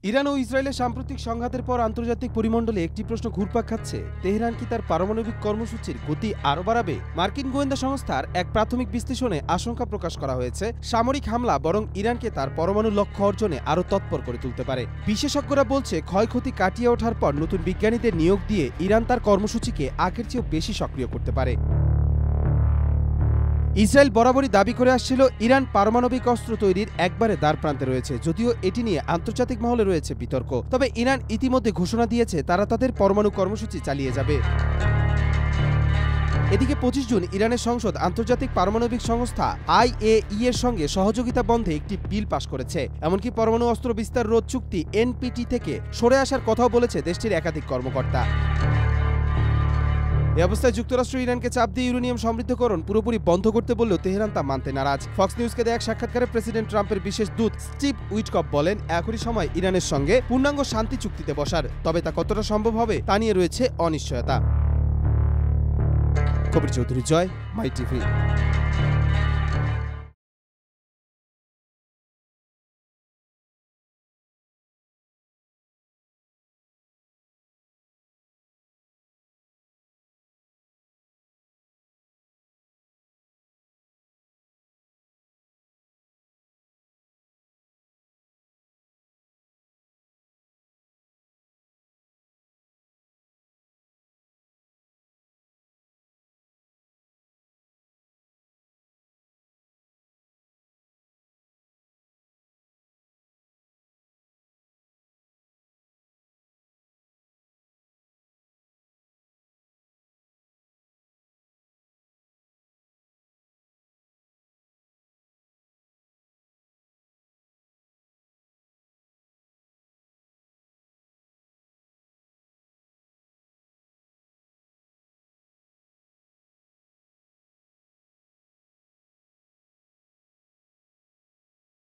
Iran ও ইসরায়েলের সাম্প্রতিক সংঘাতের পর আন্তর্জাতিক পরিমণ্ডলে একটি প্রশ্ন ঘুরপাক খাচ্ছে, তেহরান কি তার পারমাণবিক কর্মসূচির গতি আরও বাড়াবে? মার্কিন গোয়েন্দা সংস্থার এক প্রাথমিক বিশ্লেষণে আশঙ্কা প্রকাশ করা হয়েছে, সামরিক হামলা বরং ইরানকে তার পরমাণু লক্ষ্য অর্জনে আরও তৎপর করে তুলতে পারে। বিশেষজ্ঞরা বলছে, ক্ষয়ক্ষতি কাটিয়ে ওঠার পর নতুন বিজ্ঞানীদের নিয়োগ দিয়ে ইরান তার কর্মসূচিকে আগের চেয়েও বেশি সক্রিয় করতে পারে। ইসরায়েল বরাবরই দাবি করে আসছিল ইরান পারমাণবিক অস্ত্র তৈরির একবারে দ্বারপ্রান্তে রয়েছে, যদিও এটি নিয়ে আন্তর্জাতিক মহলে রয়েছে বিতর্ক। তবে ইরান ইতিমধ্যে ঘোষণা দিয়েছে তারা তাদের পরমাণু কর্মসূচি চালিয়ে যাবে। এদিকে 25 জুন ইরানের সংসদ আন্তর্জাতিক পারমাণবিক সংস্থা IAEA এর সঙ্গে সহযোগিতা বন্ধে একটি বিল পাশ করেছে। এমনকি পরমাণু অস্ত্র বিস্তার রোধ চুক্তি NPT থেকে সরে আসার কথাও বলেছে দেশটির একাধিক কর্মকর্তা। এই অবস্থায় যুক্তরাষ্ট্র ইরানকে চাপ দিয়ে ইউরেনিয়াম সমৃদ্ধকরণ পুরোপুরি বন্ধ করতে বললেও তেহরান তা মানতে নারাজ। ফক্স নিউজকে দেয়া এক সাক্ষাৎকারে প্রেসিডেন্ট ট্রাম্পের বিশেষ দূত স্টিভ উইটকফ বলেন, এখনই সময় ইরানের সঙ্গে পূর্ণাঙ্গ শান্তি চুক্তিতে বসার, তবে তা কতটা সম্ভব হবে তা নিয়ে রয়েছে অনিশ্চয়তা। কবির চৌধুরী, জয়, মাই টিভি।